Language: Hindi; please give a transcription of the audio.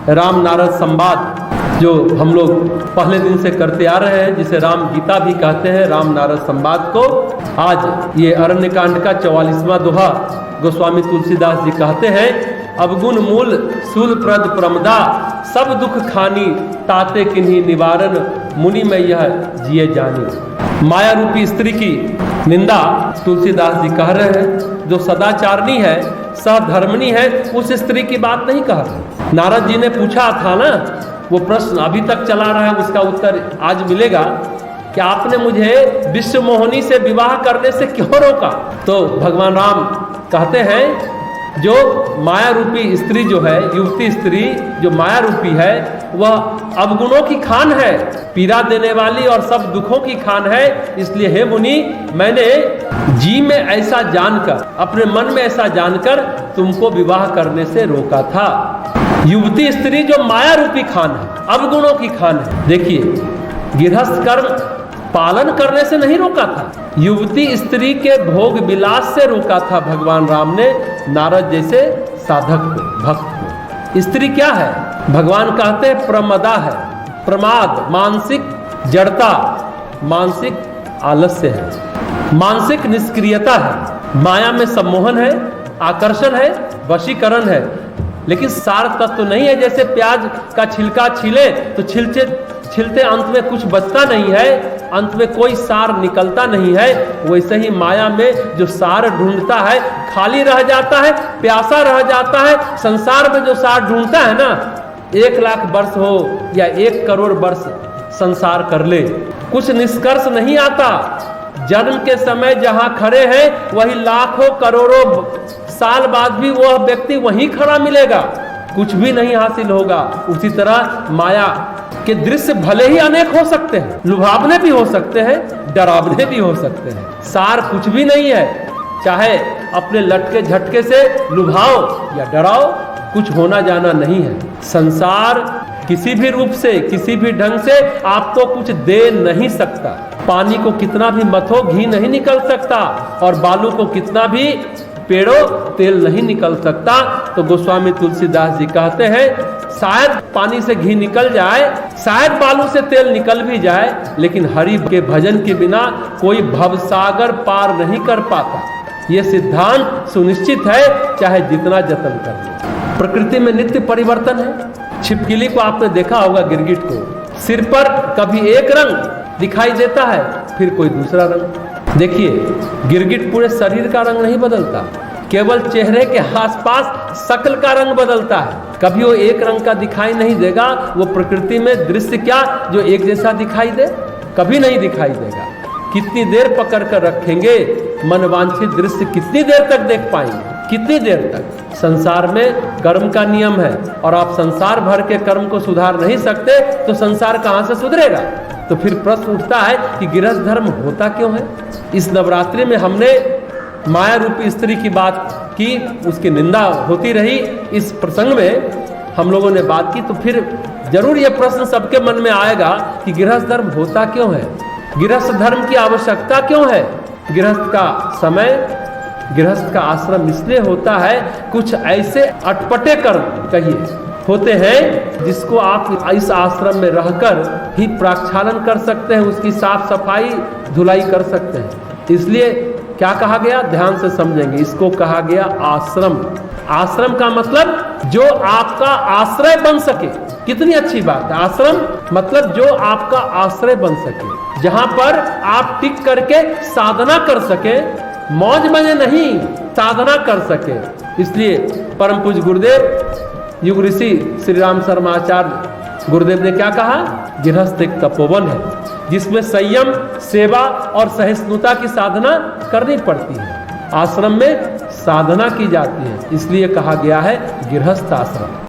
राम नारद संवाद जो हम लोग पहले दिन से करते आ रहे हैं, जिसे राम गीता भी कहते हैं, राम नारद संवाद को आज ये अरण्यकांड का 44वां दोहा गोस्वामी तुलसीदास जी कहते हैं, अवगुण मूल सूल प्रद प्रमदा सब दुख खानी ताते किन्हीं निवारण मुनि में यह जिए जानी। माया रूपी स्त्री की निंदा तुलसीदास जी कह रहे हैं, जो सदाचारणी है, सधर्मणी है, उस स्त्री की बात नहीं कह रहे। नारद जी ने पूछा था ना, वो प्रश्न अभी तक चला रहा है, उसका उत्तर आज मिलेगा कि आपने मुझे विश्व मोहिनी से विवाह करने से क्यों रोका। तो भगवान राम कहते हैं, जो माया रूपी स्त्री जो है, युवती स्त्री जो माया रूपी है, वह अवगुणों की खान है, पीड़ा देने वाली और सब दुखों की खान है। इसलिए हे मुनि, मैंने जी में ऐसा जानकर, अपने मन में ऐसा जानकर तुमको विवाह करने से रोका था। युवती स्त्री जो माया रूपी खान है, अवगुणों की खान है। देखिए, गृहस्थ कर्म पालन करने से नहीं रोका था, युवती स्त्री के भोग विलास से रोका था भगवान राम ने नारद जैसे साधक को, भक्त को। स्त्री क्या है? भगवान कहते हैं प्रमदा है, प्रमाद, मानसिक जड़ता, मानसिक आलस्य है, मानसिक निष्क्रियता है, माया में सम्मोहन है, आकर्षण है, वशीकरण है, लेकिन सार तत्व नहीं है। जैसे प्याज का छिलका छीले तो छिलते अंत में कुछ बचता नहीं है, अंत में कोई सार निकलता नहीं है, वैसे ही माया में जो सार ढूंढता है खाली रह जाता है, प्यासा रह जाता है। संसार में जो सार ढूंढता है ना, 1 लाख वर्ष हो या 1 करोड़ वर्ष संसार कर ले, कुछ निष्कर्ष नहीं आता। जन्म के समय जहां खड़े हैं वही लाखों करोड़ों साल बाद भी वह व्यक्ति वहीं खड़ा मिलेगा, कुछ भी नहीं हासिल होगा। उसी तरह माया के दृश्य भले ही अनेक हो सकते हैं, लुभावने भी हो सकते हैं, डरावने भी हो सकते हैं, सार कुछ भी नहीं है। चाहे अपने लटके झटके से लुभाओ या डराओ, कुछ होना जाना नहीं है। संसार किसी भी रूप से, किसी भी ढंग से आपको कुछ दे नहीं सकता। पानी को कितना भी मथो, घी नहीं निकल सकता, और बालू को कितना भी पेड़ो, तेल नहीं निकल सकता। तो गोस्वामी तुलसीदास जी कहते हैं, शायद पानी से घी निकल जाए, शायद बालू से तेल निकल भी जाए, लेकिन हरि के भजन के बिना कोई भवसागर पार नहीं कर पाता। ये सिद्धांत सुनिश्चित है, चाहे जितना जतन कर ले। प्रकृति में नित्य परिवर्तन है। छिपकली को आपने देखा होगा, गिरगिट को, सिर पर कभी एक रंग दिखाई देता है, फिर कोई दूसरा रंग। देखिए, गिरगिट पूरे शरीर का रंग नहीं बदलता, केवल चेहरे के आसपास शक्ल का रंग बदलता है। कभी वो एक रंग का दिखाई नहीं देगा। वो प्रकृति में दृश्य क्या जो एक जैसा दिखाई दे? कभी नहीं दिखाई देगा। कितनी देर पकड़ कर रखेंगे? मनवांछित दृश्य कितनी देर तक देख पाएंगे? कितनी देर तक? संसार में कर्म का नियम है, और आप संसार भर के कर्म को सुधार नहीं सकते तो संसार कहां से सुधरेगा? तो फिर प्रश्न उठता है कि गृहस्थ धर्म होता क्यों है? इस नवरात्रि में हमने माया रूपी स्त्री की बात की, उसकी निंदा होती रही। इस प्रसंग में हम लोगों ने बात की, तो फिर जरूर यह प्रश्न सबके मन में आएगा कि गृहस्थ धर्म होता क्यों है? गृहस्थ धर्म की आवश्यकता क्यों है? गृहस्थ का समय, गृहस्थ का आश्रम इसलिए होता है, कुछ ऐसे अटपटे कर्म कहिए होते हैं जिसको आप इस आश्रम में रहकर ही प्रक्षालन कर सकते हैं, उसकी साफ सफाई धुलाई कर सकते हैं। इसलिए क्या कहा गया? ध्यान से समझेंगे। इसको कहा गया आश्रम। आश्रम का मतलब जो आपका आश्रय बन सके। कितनी अच्छी बात है। आश्रम मतलब जो आपका आश्रय बन सके, जहां पर आप टिक करके साधना कर सके, मौज मजे नहीं, साधना कर सके। इसलिए परम पूज्य गुरुदेव युग ऋषि श्री राम शर्मा आचार्य गुरुदेव ने क्या कहा? गृहस्थ एक तपोवन है, जिसमें संयम, सेवा और सहिष्णुता की साधना करनी पड़ती है। आश्रम में साधना की जाती है, इसलिए कहा गया है गृहस्थ आश्रम।